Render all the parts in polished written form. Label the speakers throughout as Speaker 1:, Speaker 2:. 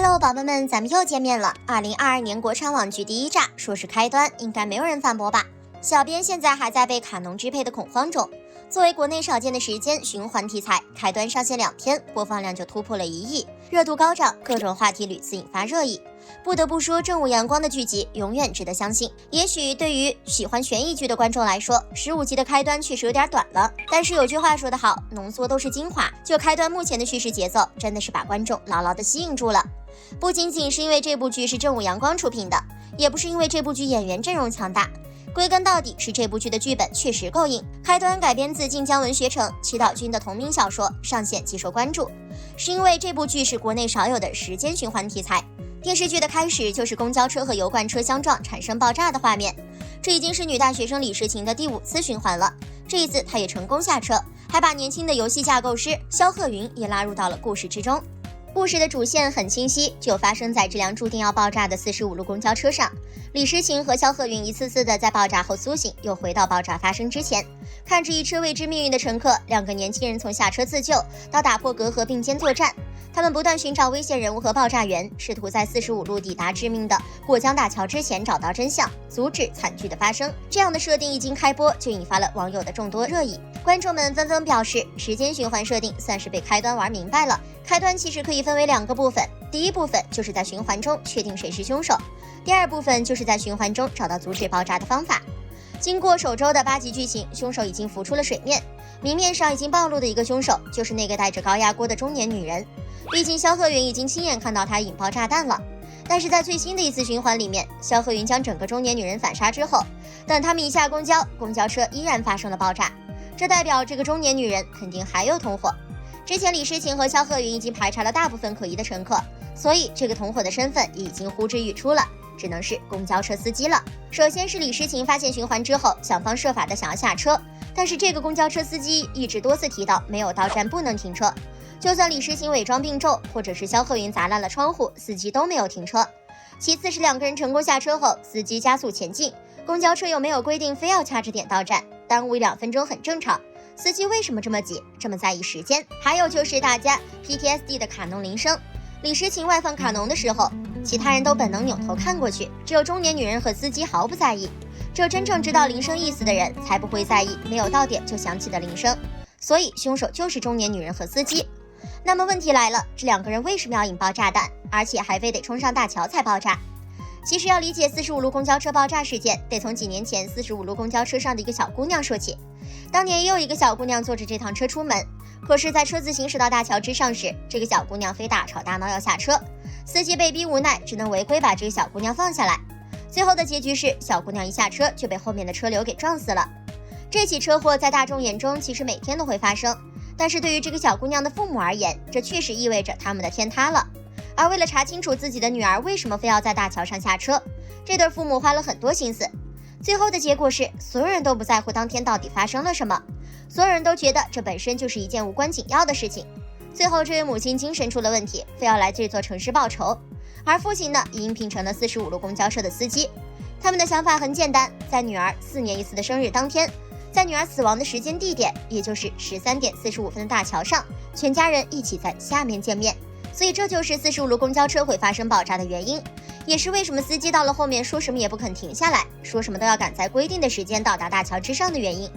Speaker 1: Hello， 宝贝们，咱们又见面了。2022年国产网剧第一炸，说是开端，应该没有人反驳吧？小编现在还在被卡农支配的恐慌中。作为国内少见的时间循环题材，开端上线2天，播放量就突破了1亿，热度高涨，各种话题屡次引发热议。不得不说，正午阳光的剧集永远值得相信。也许对于喜欢悬疑剧的观众来说，15集的开端确实有点短了。但是有句话说得好，浓缩都是精华。就开端目前的叙事节奏，真的是把观众牢牢的吸引住了。不仅仅是因为这部剧是正午阳光出品的，也不是因为这部剧演员阵容强大，归根到底是这部剧的剧本确实够硬。开端改编自晋江文学城祈祷君的同名小说，上线极受关注，是因为这部剧是国内少有的时间循环题材。电视剧的开始就是公交车和油罐车相撞产生爆炸的画面，这已经是女大学生李诗情的第5次循环了。这一次她也成功下车，还把年轻的游戏架构师肖鹤云也拉入到了故事之中。故事的主线很清晰，就发生在这辆注定要爆炸的45路公交车上。李诗情和肖鹤云一次次的在爆炸后苏醒，又回到爆炸发生之前，看着一车未知命运的乘客，2个年轻人从下车自救到打破隔阂并肩作战。他们不断寻找危险人物和爆炸源，试图在45路抵达致命的过江大桥之前找到真相，阻止惨剧的发生。这样的设定一经开播，就引发了网友的众多热议。观众们纷纷表示，时间循环设定算是被开端玩明白了。开端其实可以分为2个部分，第一部分就是在循环中确定谁是凶手，第二部分就是在循环中找到阻止爆炸的方法。经过首周的8集剧情，凶手已经浮出了水面，明面上已经暴露的一个凶手就是那个带着高压锅的中年女人。毕竟肖鹤云已经亲眼看到她引爆炸弹了，但是在最新的一次循环里面，肖鹤云将整个中年女人反杀之后，等他们一下公交车依然发生了爆炸，这代表这个中年女人肯定还有同伙。之前李诗情和肖鹤云已经排查了大部分可疑的乘客，所以这个同伙的身份也已经呼之欲出了，只能是公交车司机了。首先是李诗情发现循环之后，想方设法的想要下车，但是这个公交车司机一直多次提到没有到站不能停车，就算李诗情伪装病重，或者是肖鹤云砸烂了窗户，司机都没有停车。其次是2个人成功下车后，司机加速前进，公交车又没有规定非要掐着点到站，耽误1-2分钟很正常。司机为什么这么急，这么在意时间？还有就是大家 PTSD 的卡农铃声，李诗情外放卡农的时候，其他人都本能扭头看过去，只有中年女人和司机毫不在意。只有真正知道铃声意思的人才不会在意没有到点就响起的铃声，所以凶手就是中年女人和司机。那么问题来了，这2个人为什么要引爆炸弹，而且还非得冲上大桥才爆炸？其实要理解45路公交车爆炸事件，得从几年前45路公交车上的一个小姑娘说起。当年也有一个小姑娘坐着这趟车出门，可是在车子行驶到大桥之上时，这个小姑娘非大吵大闹要下车，司机被逼无奈，只能违规把这个小姑娘放下来。最后的结局是小姑娘一下车就被后面的车流给撞死了。这起车祸在大众眼中其实每天都会发生，但是对于这个小姑娘的父母而言，这确实意味着他们的天塌了。而为了查清楚自己的女儿为什么非要在大桥上下车，这对父母花了很多心思。最后的结果是，所有人都不在乎当天到底发生了什么，所有人都觉得这本身就是一件无关紧要的事情。最后这位母亲精神出了问题，非要来这座城市报仇，而父亲呢，也应聘成了45路公交车的司机。他们的想法很简单，在女儿4年1次的生日当天，在女儿死亡的时间地点，也就是13点45分的大桥上，全家人一起在下面见面。所以这就是45路公交车会发生爆炸的原因，也是为什么司机到了后面说什么也不肯停下来，说什么都要赶在规定的时间到达大桥之上的原因。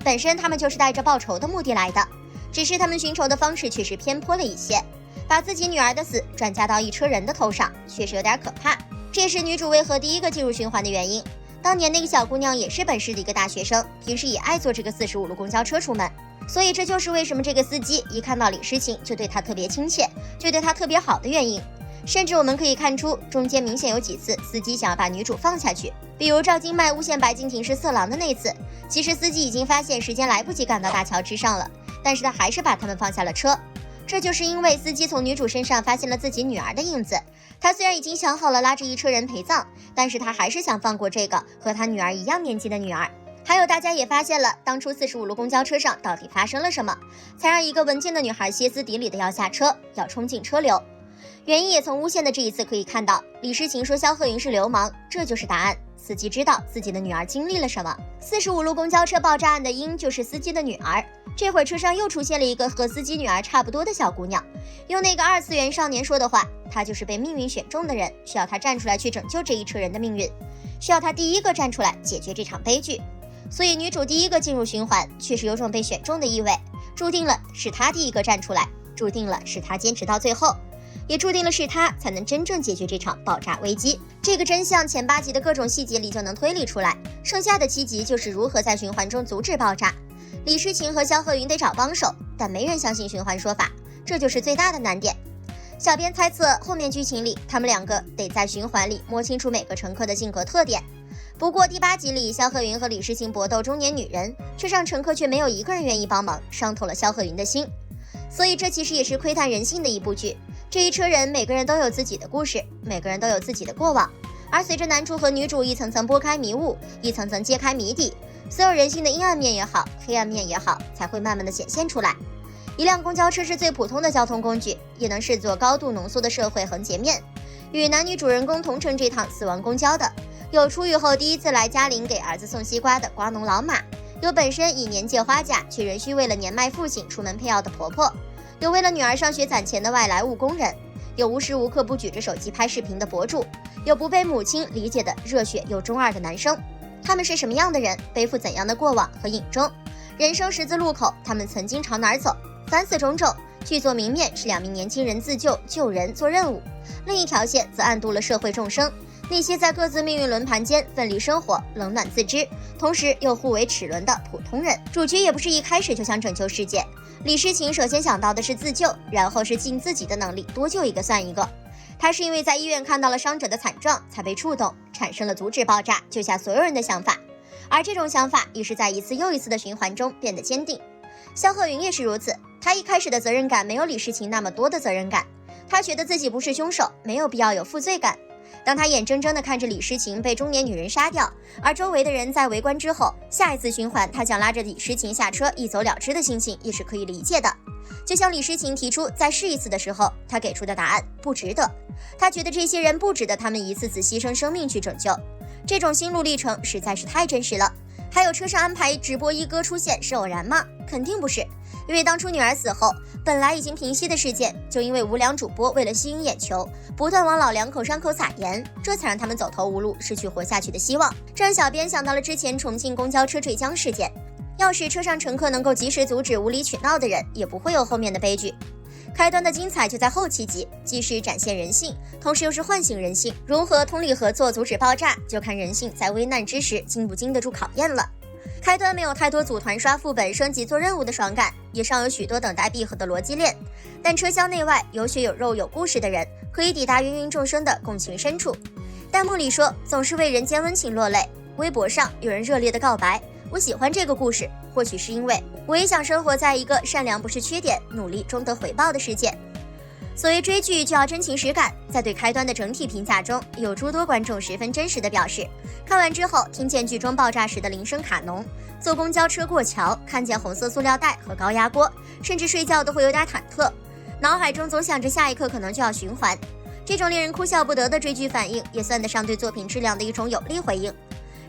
Speaker 1: 本身他们就是带着报仇的目的来的，只是他们寻仇的方式确实偏颇了一些，把自己女儿的死转嫁到一车人的头上，确实有点可怕。这也是女主为何第一个进入循环的原因。当年那个小姑娘也是本市的一个大学生，平时也爱坐这个45路公交车出门，所以这就是为什么这个司机一看到李诗情就对她特别亲切，就对她特别好的原因。甚至我们可以看出，中间明显有几次司机想要把女主放下去，比如赵今麦诬陷白敬亭是色狼的那次，其实司机已经发现时间来不及赶到大桥之上了，但是他还是把他们放下了车。这就是因为司机从女主身上发现了自己女儿的影子，他虽然已经想好了拉着一车人陪葬，但是他还是想放过这个和他女儿一样年纪的女儿。还有大家也发现了当初45路公交车上到底发生了什么，才让一个文静的女孩歇斯底里的要下车，要冲进车流。原因也从诬陷的这一次可以看到，李诗情说肖鹤云是流氓，这就是答案。司机知道自己的女儿经历了什么。45路公交车爆炸案的因就是司机的女儿。这会儿车上又出现了一个和司机女儿差不多的小姑娘，用那个二次元少年说的话，她就是被命运选中的人，需要她站出来去拯救这一车人的命运，需要她第一个站出来解决这场悲剧。所以女主第一个进入循环，确实有种被选中的意味，注定了是她第一个站出来，注定了是她坚持到最后，也注定了是她才能真正解决这场爆炸危机。这个真相前8集的各种细节里就能推理出来，剩下的7集就是如何在循环中阻止爆炸。李诗情和萧鹤云得找帮手，但没人相信循环说法，这就是最大的难点。小编猜测后面剧情里他们2个得在循环里摸清楚每个乘客的性格特点。不过第8集里萧鹤云和李诗情搏斗中年女人，车上乘客却没有一个人愿意帮忙，伤透了萧鹤云的心。所以这其实也是窥探人性的一部剧，这一车人每个人都有自己的故事，每个人都有自己的过往，而随着男主和女主一层层拨开迷雾，一层层揭开谜底，所有人性的阴暗面也好，黑暗面也好，才会慢慢的显现出来。一辆公交车是最普通的交通工具，也能视作高度浓缩的社会横截面。与男女主人公同乘这趟死亡公交的，有出狱后第一次来嘉陵给儿子送西瓜的瓜农老马，有本身已年届花甲却仍需为了年迈父亲出门配药的婆婆，有为了女儿上学攒钱的外来务工人，有无时无刻不举着手机拍视频的博主，有不被母亲理解的热血又中二的男生。他们是什么样的人，背负怎样的过往和隐衷？人生十字路口，他们曾经朝哪儿走？凡此种种，剧作明面是2名年轻人自救救人做任务，另一条线则暗度了社会众生，那些在各自命运轮盘间奋力生活、冷暖自知，同时又互为齿轮的普通人。主角也不是一开始就想拯救世界，李诗情首先想到的是自救，然后是尽自己的能力多救一个算一个。他是因为在医院看到了伤者的惨状，才被触动，产生了阻止爆炸、救下所有人的想法。而这种想法也是在一次又一次的循环中变得坚定。萧鹤云也是如此，他一开始的责任感没有李诗情那么多的责任感，他觉得自己不是凶手，没有必要有负罪感。当他眼睁睁地看着李诗情被中年女人杀掉，而周围的人在围观之后，下一次循环他想拉着李诗情下车一走了之的心情也是可以理解的。就像李诗情提出再试一次的时候，他给出的答案不值得，他觉得这些人不值得他们一次次牺牲生命去拯救，这种心路历程实在是太真实了。还有车上安排直播一哥出现是偶然吗？肯定不是，因为当初女儿死后，本来已经平息的事件，就因为无良主播为了吸引眼球，不断往老两口伤口撒盐，这才让他们走投无路，失去活下去的希望。这让小编想到了之前重庆公交车坠江事件，要是车上乘客能够及时阻止无理取闹的人，也不会有后面的悲剧。开端的精彩就在后7集，既是展现人性，同时又是唤醒人性，如何通力合作阻止爆炸，就看人性在危难之时经不经得住考验了。开端没有太多组团刷副本升级做任务的爽感，也尚有许多等待闭合的逻辑链，但车厢内外有血有肉有故事的人，可以抵达芸芸众生的共情深处。弹幕里说总是为人间温情落泪，微博上有人热烈的告白，我喜欢这个故事，或许是因为我也想生活在一个善良不是缺点，努力终得回报的世界。所谓追剧就要真情实感，在对开端的整体评价中，有诸多观众十分真实的表示，看完之后听见剧中爆炸时的铃声卡农，坐公交车过桥看见红色塑料袋和高压锅，甚至睡觉都会有点忐忑，脑海中总想着下一刻可能就要循环。这种令人哭笑不得的追剧反应，也算得上对作品质量的一种有力回应。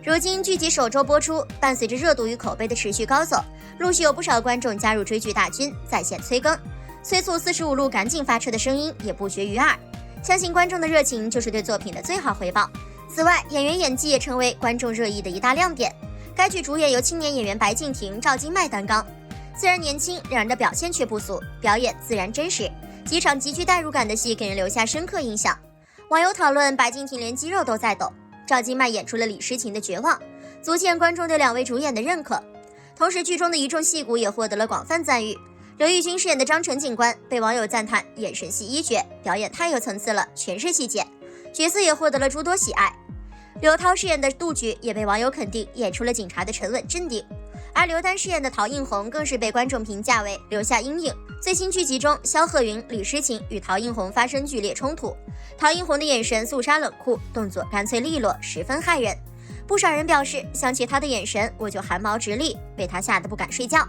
Speaker 1: 如今剧集首周播出，伴随着热度与口碑的持续高走，陆续有不少观众加入追剧大军，在线催更，催促45路赶紧发车的声音也不绝于耳。相信观众的热情就是对作品的最好回报。此外，演员演技也成为观众热议的一大亮点。该剧主演由青年演员白敬亭、赵今麦担纲，虽然年轻，两人的表现却不俗，表演自然真实，几场极具代入感的戏给人留下深刻印象。网友讨论白敬亭连肌肉都在抖，赵今麦演出了李诗情的绝望，足见观众对2位主演的认可。同时剧中的一众戏骨也获得了广泛赞誉，刘奕君饰演的张晨警官被网友赞叹眼神系一绝，表演太有层次了，全是细节，角色也获得了诸多喜爱。刘涛饰演的杜菊也被网友肯定演出了警察的沉稳镇定，而刘丹饰演的陶映红更是被观众评价为留下阴影。最新剧集中，萧鹤云、李诗情与陶映红发生剧烈冲突，陶映红的眼神肃杀冷酷，动作干脆利落，十分骇人。不少人表示想起他的眼神我就汗毛直立，被他吓得不敢睡觉。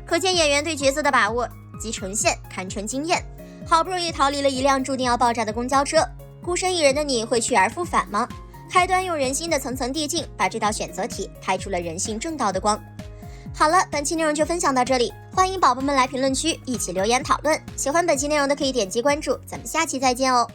Speaker 1: 可见演员对角色的把握及呈现堪称惊艳。好不容易逃离了一辆注定要爆炸的公交车，孤身一人的你会去而复返吗？开端用人心的层层递进，把这道选择题拍出了人性正道的光。好了，本期内容就分享到这里，欢迎宝宝们来评论区一起留言讨论。喜欢本期内容的可以点击关注，咱们下期再见哦。